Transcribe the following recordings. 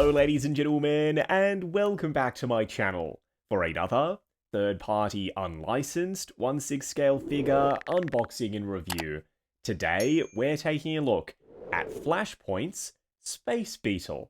Hello ladies and gentlemen, and welcome back to my channel for another third-party unlicensed 1/6 scale figure unboxing and review. Today, we're taking a look at Flashpoint's Space Beetle,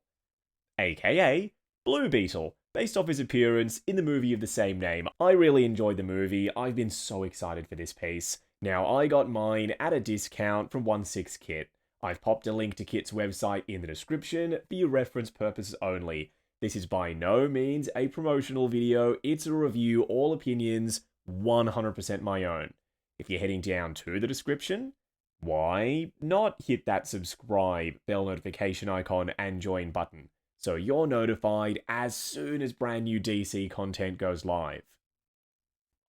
aka Blue Beetle, based off his appearance in the movie of the same name. I really enjoyed the movie. I've been so excited for this piece. Now, I got mine at a discount from 1/6 Kit. I've popped a link to Kit's website in the description for your reference purposes only. This is by no means a promotional video, it's a review, all opinions 100% my own. If you're heading down to the description, why not hit that subscribe, bell notification icon, and join button, so you're notified as soon as brand new DC content goes live.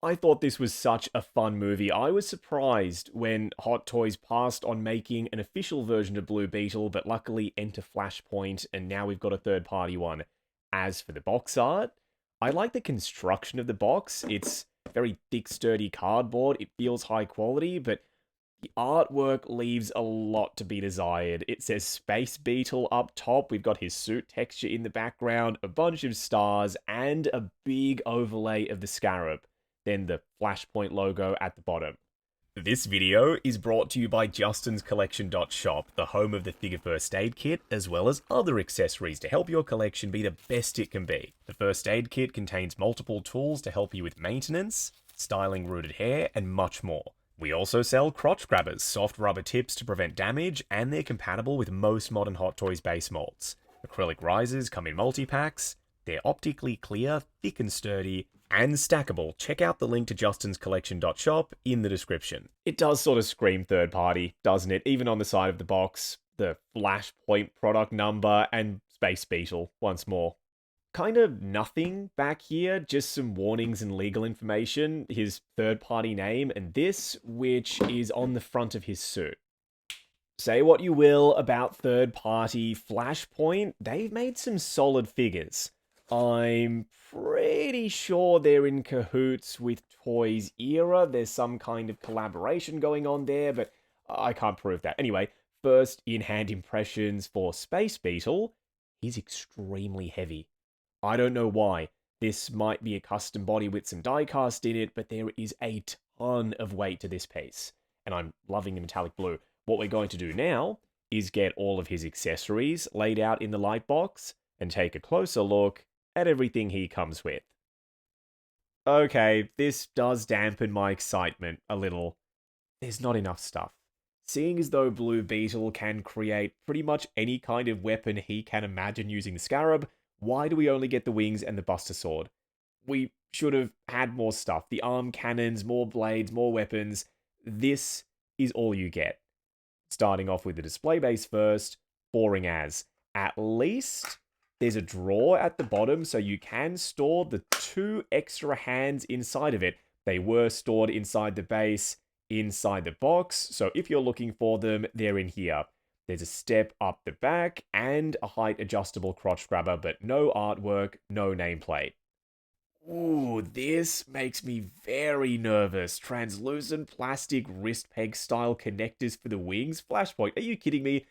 I thought this was such a fun movie. I was surprised when Hot Toys passed on making an official version of Blue Beetle, but luckily enter Flashpoint, and now we've got a third-party one. As for the box art, I like the construction of the box. It's very thick, sturdy cardboard. It feels high quality, but the artwork leaves a lot to be desired. It says Space Beetle up top. We've got his suit texture in the background, a bunch of stars, and a big overlay of the scarab. Then the Flashpoint logo at the bottom. This video is brought to you by JustinsCollection.shop, the home of the figure first aid kit, as well as other accessories to help your collection be the best it can be. The first aid kit contains multiple tools to help you with maintenance, styling rooted hair, and much more. We also sell crotch grabbers, soft rubber tips to prevent damage, and they're compatible with most modern Hot Toys base molds. Acrylic risers come in multi-packs. They're optically clear, thick and sturdy, and stackable. Check out the link to JustinsCollection.shop in the description. It does sort of scream third party, doesn't it? Even on the side of the box, the Flashpoint product number and Space Beetle once more. Kind of nothing back here, just some warnings and legal information, his third party name, and this, which is on the front of his suit. Say what you will about third party Flashpoint, they've made some solid figures. I'm pretty sure they're in cahoots with Toys Era. There's some kind of collaboration going on there, but I can't prove that. Anyway, first in-hand impressions for Space Beetle. He's extremely heavy. I don't know why. This might be a custom body with some die-cast in it, but there is a ton of weight to this piece. And I'm loving the metallic blue. What we're going to do now is get all of his accessories laid out in the light box and take a closer look at everything he comes with. Okay, this does dampen my excitement a little. There's not enough stuff. Seeing as though Blue Beetle can create pretty much any kind of weapon he can imagine using the scarab, why do we only get the wings and the Buster Sword? We should have had more stuff. The arm cannons, more blades, more weapons. This is all you get. Starting off with the display base first, boring as. At least there's a drawer at the bottom, so you can store the 2 extra hands inside of it. They were stored inside the base, inside the box, so if you're looking for them, they're in here. There's a step up the back, and a height adjustable crotch grabber, but no artwork, no nameplate. Ooh, this makes me very nervous. Translucent plastic wrist peg style connectors for the wings? Flashpoint, are you kidding me?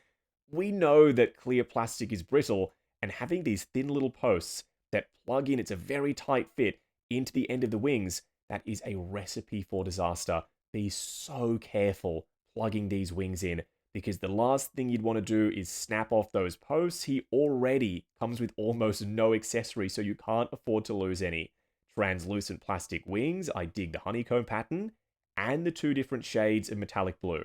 We know that clear plastic is brittle, and having these thin little posts that plug in, it's a very tight fit, into the end of the wings, that is a recipe for disaster. Be so careful plugging these wings in, because the last thing you'd want to do is snap off those posts. He already comes with almost no accessories, so you can't afford to lose any. Translucent plastic wings, I dig the honeycomb pattern, and the 2 different shades of metallic blue.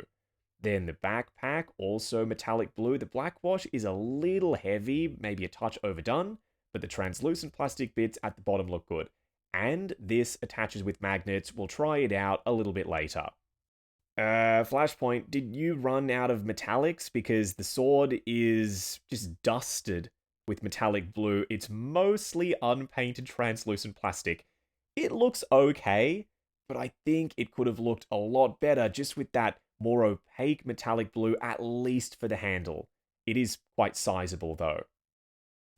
Then the backpack, also metallic blue. The black wash is a little heavy, maybe a touch overdone, but the translucent plastic bits at the bottom look good. And this attaches with magnets. We'll try it out a little bit later. Flashpoint, did you run out of metallics? Because the sword is just dusted with metallic blue. It's mostly unpainted translucent plastic. It looks okay, but I think it could have looked a lot better just with that more opaque metallic blue, at least for the handle. It is quite sizable though.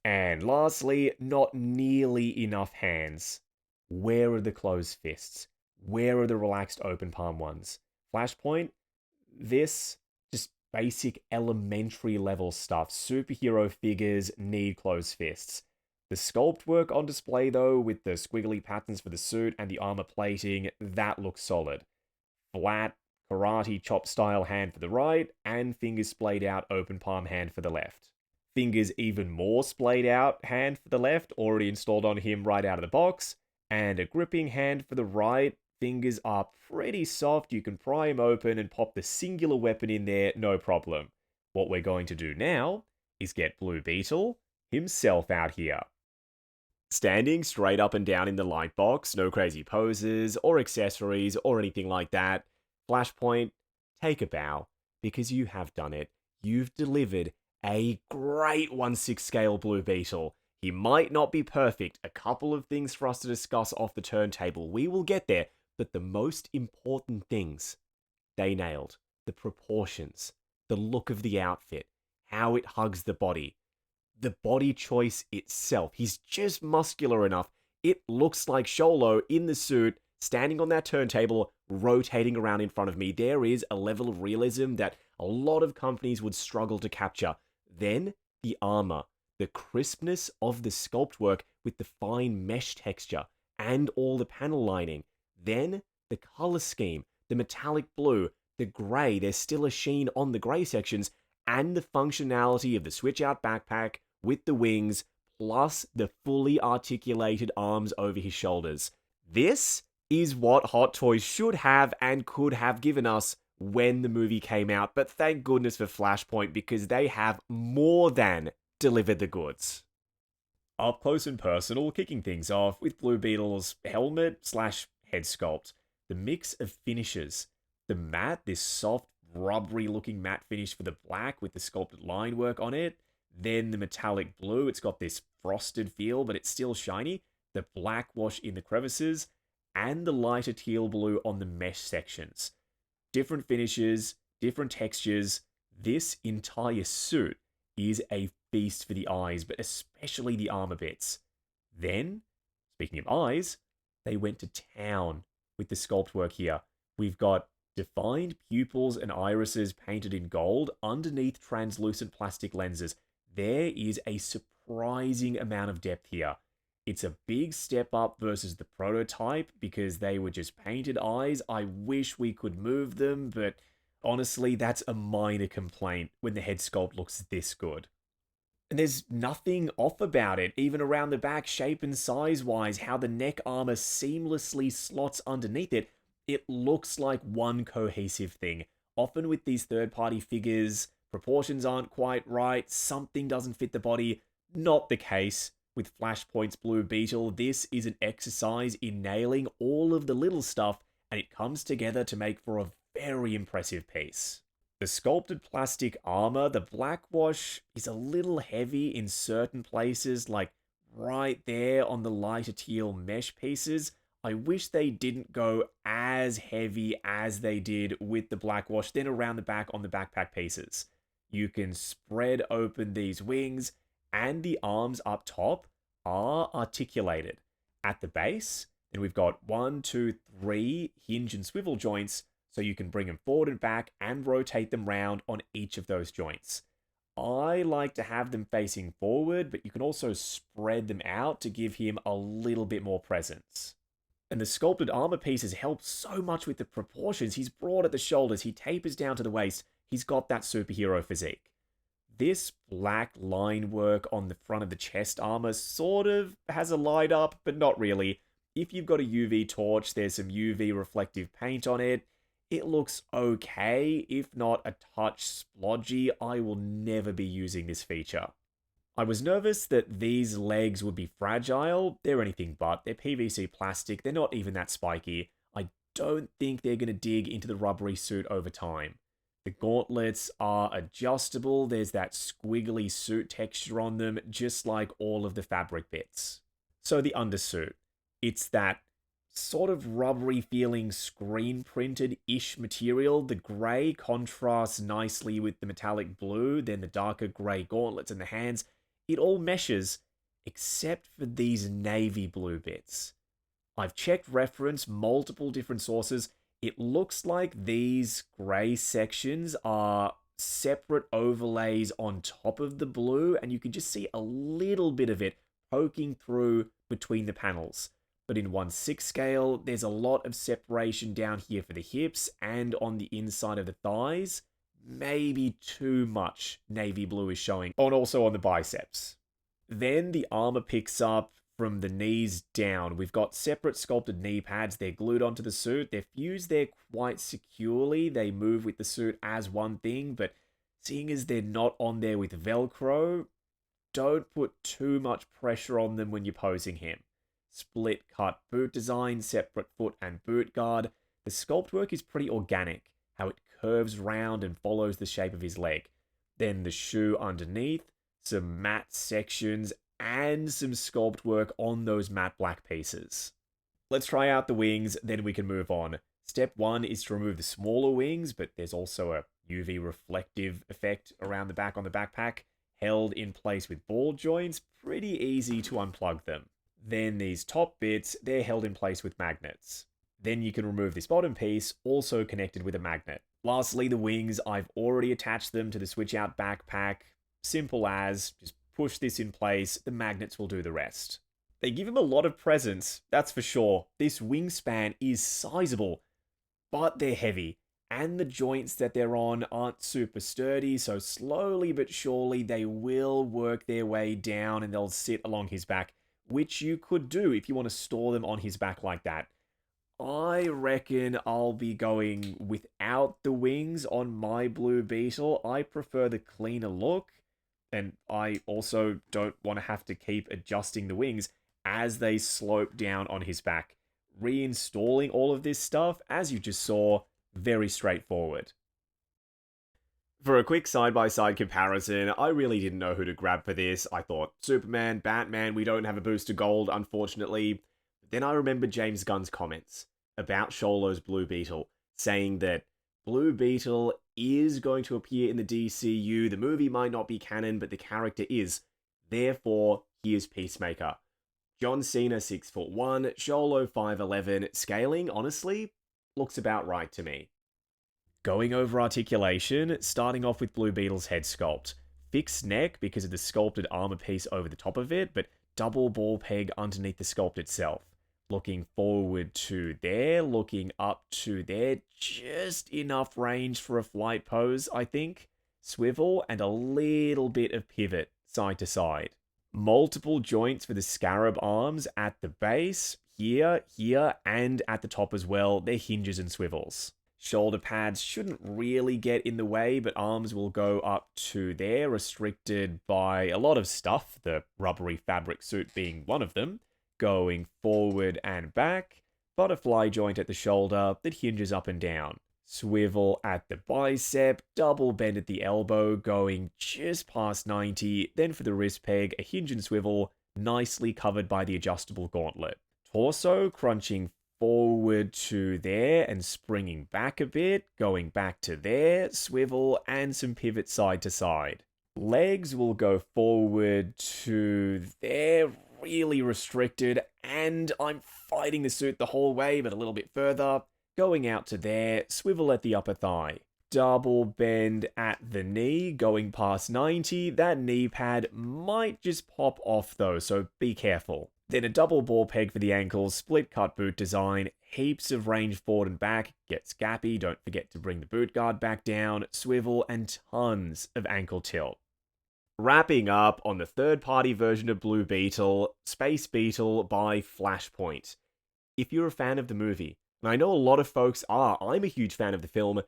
And lastly, not nearly enough hands. Where are the closed fists? Where are the relaxed open palm ones? Flashpoint, this just basic elementary level stuff. Superhero figures need closed fists. The sculpt work on display, though, with the squiggly patterns for the suit and the armor plating, that looks solid. Flat, karate chop style hand for the right, and fingers splayed out open palm hand for the left. Fingers even more splayed out hand for the left, already installed on him right out of the box, and a gripping hand for the right. Fingers are pretty soft, you can pry him open and pop the singular weapon in there, no problem. What we're going to do now is get Blue Beetle himself out here. Standing straight up and down in the light box, no crazy poses or accessories or anything like that. Flashpoint, take a bow, because you have done it. You've delivered a great 1/6 scale Blue Beetle. He might not be perfect, a couple of things for us to discuss off the turntable. We will get there, but the most important things, they nailed. The proportions, the look of the outfit, how it hugs the body. The body choice itself. He's just muscular enough. It looks like Sholo in the suit, standing on that turntable, rotating around in front of me. There is a level of realism that a lot of companies would struggle to capture. Then, the armor. The crispness of the sculpt work with the fine mesh texture and all the panel lining. Then, the color scheme. The metallic blue, the grey. There's still a sheen on the grey sections. And the functionality of the switch out backpack with the wings, plus the fully articulated arms over his shoulders. This is what Hot Toys should have and could have given us when the movie came out, but thank goodness for Flashpoint, because they have more than delivered the goods. Up close and personal, kicking things off with Blue Beetle's helmet/head sculpt. The mix of finishes. The matte, this soft, rubbery looking matte finish for the black with the sculpted line work on it. Then the metallic blue, it's got this frosted feel, but it's still shiny. The black wash in the crevices, and the lighter teal blue on the mesh sections. Different finishes, different textures. This entire suit is a feast for the eyes, but especially the armor bits. Then, speaking of eyes, they went to town with the sculpt work here. We've got defined pupils and irises painted in gold underneath translucent plastic lenses. There is a surprising amount of depth here. It's a big step up versus the prototype because they were just painted eyes. I wish we could move them, but honestly, that's a minor complaint when the head sculpt looks this good. And there's nothing off about it, even around the back, shape and size-wise, how the neck armor seamlessly slots underneath it. It looks like one cohesive thing. Often with these third-party figures, proportions aren't quite right, something doesn't fit the body. Not the case with Flashpoint's Blue Beetle. This is an exercise in nailing all of the little stuff, and it comes together to make for a very impressive piece. The sculpted plastic armor, the black wash, is a little heavy in certain places, like right there on the lighter teal mesh pieces. I wish they didn't go as heavy as they did with the black wash, then around the back on the backpack pieces. You can spread open these wings, and the arms up top are articulated. At the base, and we've got 1, 2, 3 hinge and swivel joints, so you can bring them forward and back and rotate them round on each of those joints. I like to have them facing forward, but you can also spread them out to give him a little bit more presence. And the sculpted armor pieces help so much with the proportions. He's broad at the shoulders, he tapers down to the waist, he's got that superhero physique. This black line work on the front of the chest armor sort of has a light up, but not really. If you've got a UV torch, there's some UV reflective paint on it. It looks okay, if not a touch splodgy. I will never be using this feature. I was nervous that these legs would be fragile. They're anything but. They're PVC plastic. They're not even that spiky. I don't think they're going to dig into the rubbery suit over time. The gauntlets are adjustable. There's that squiggly suit texture on them, just like all of the fabric bits. So the undersuit. It's that sort of rubbery feeling screen printed-ish material. The grey contrasts nicely with the metallic blue, then the darker grey gauntlets and the hands. It all meshes, except for these navy blue bits. I've checked reference, multiple different sources. It looks like these grey sections are separate overlays on top of the blue, and you can just see a little bit of it poking through between the panels. But in 1/6 scale, there's a lot of separation down here for the hips and on the inside of the thighs. Maybe too much navy blue is showing, and also on the biceps. Then the armor picks up from the knees down. We've got separate sculpted knee pads. They're glued onto the suit. They're fused there quite securely. They move with the suit as one thing, but seeing as they're not on there with Velcro, don't put too much pressure on them when you're posing him. Split cut boot design, separate foot and boot guard. The sculpt work is pretty organic, how it curves round and follows the shape of his leg. Then the shoe underneath, some matte sections, and some sculpt work on those matte black pieces. Let's try out the wings, then we can move on. Step 1 is to remove the smaller wings, but there's also a UV reflective effect around the back on the backpack, held in place with ball joints, pretty easy to unplug them. Then these top bits, they're held in place with magnets. Then you can remove this bottom piece, also connected with a magnet. Lastly, the wings, I've already attached them to the switch out backpack. Simple as, just push this in place, the magnets will do the rest. They give him a lot of presence, that's for sure. This wingspan is sizable, but they're heavy. And the joints that they're on aren't super sturdy, so slowly but surely they will work their way down and they'll sit along his back, which you could do if you want to store them on his back like that. I reckon I'll be going without the wings on my Blue Beetle. I prefer the cleaner look, and I also don't want to have to keep adjusting the wings as they slope down on his back. Reinstalling all of this stuff, as you just saw, very straightforward. For a quick side-by-side comparison, I really didn't know who to grab for this. I thought, Superman, Batman, we don't have a boost to gold, unfortunately. Then I remembered James Gunn's comments about Sholo's Blue Beetle, saying that Blue Beetle is going to appear in the DCU. The movie might not be canon, but the character is. Therefore, he is Peacemaker. John Cena 6'1", Sholo 5'11". Scaling, honestly, looks about right to me. Going over articulation, starting off with Blue Beetle's head sculpt. Fixed neck because of the sculpted armor piece over the top of it, but double ball peg underneath the sculpt itself. Looking forward to there, looking up to there, just enough range for a flight pose, I think. Swivel and a little bit of pivot side to side. Multiple joints for the scarab arms at the base, here, and at the top as well. They're hinges and swivels. Shoulder pads shouldn't really get in the way, but arms will go up to there, restricted by a lot of stuff, the rubbery fabric suit being one of them. Going forward and back, butterfly joint at the shoulder that hinges up and down. Swivel at the bicep, double bend at the elbow, going just past 90, then for the wrist peg, a hinge and swivel, nicely covered by the adjustable gauntlet. Torso crunching forward to there and springing back a bit, going back to there, swivel, and some pivot side to side. Legs will go forward to there, really restricted, and I'm fighting the suit the whole way, but a little bit further. Going out to there, swivel at the upper thigh. Double bend at the knee, going past 90. That knee pad might just pop off though, so be careful. Then a double ball peg for the ankles, split cut boot design, heaps of range forward and back, gets gappy, don't forget to bring the boot guard back down, swivel, and tons of ankle tilt. Wrapping up on the third-party version of Blue Beetle, Space Beetle by Flashpoint. If you're a fan of the movie, and I know a lot of folks are, I'm a huge fan of the film,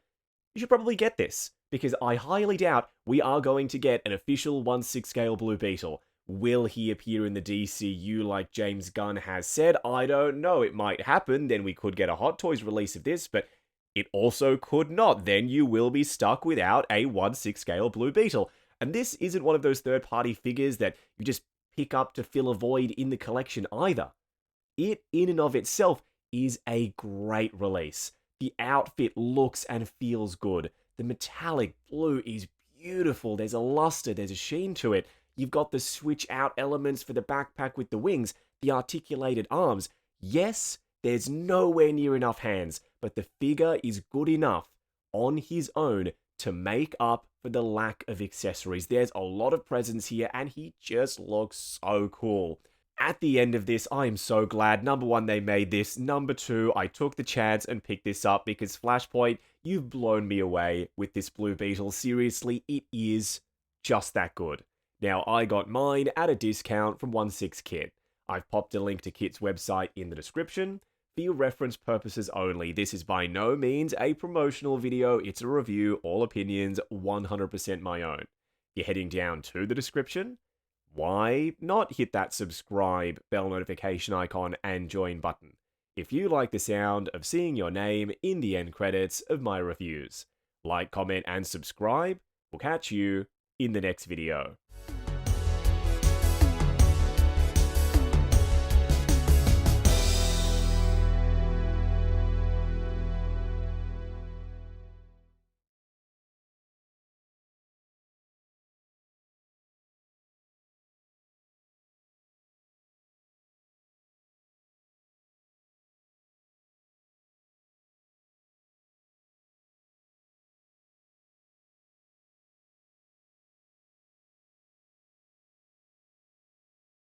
you should probably get this, because I highly doubt we are going to get an official 1/6 scale Blue Beetle. Will he appear in the DCU like James Gunn has said? I don't know. It might happen, then we could get a Hot Toys release of this, but it also could not. Then you will be stuck without a 1/6 scale Blue Beetle. And this isn't one of those third-party figures that you just pick up to fill a void in the collection either. It, in and of itself, is a great release. The outfit looks and feels good. The metallic blue is beautiful. There's a luster, there's a sheen to it. You've got the switch-out elements for the backpack with the wings, the articulated arms. Yes, there's nowhere near enough hands, but the figure is good enough on his own to make up for the lack of accessories. There's a lot of presents here, and he just looks so cool. At the end of this, I am so glad. Number one, they made this. Number two, I took the chance and picked this up because Flashpoint, you've blown me away with this Blue Beetle. Seriously, it is just that good. Now, I got mine at a discount from 16kit. I've popped a link to Kit's website in the description. For your reference purposes only, this is by no means a promotional video, it's a review, all opinions, 100% my own. You're heading down to the description. Why not hit that subscribe, bell notification icon, and join button if you like the sound of seeing your name in the end credits of my reviews. Like, comment, and subscribe. We'll catch you in the next video.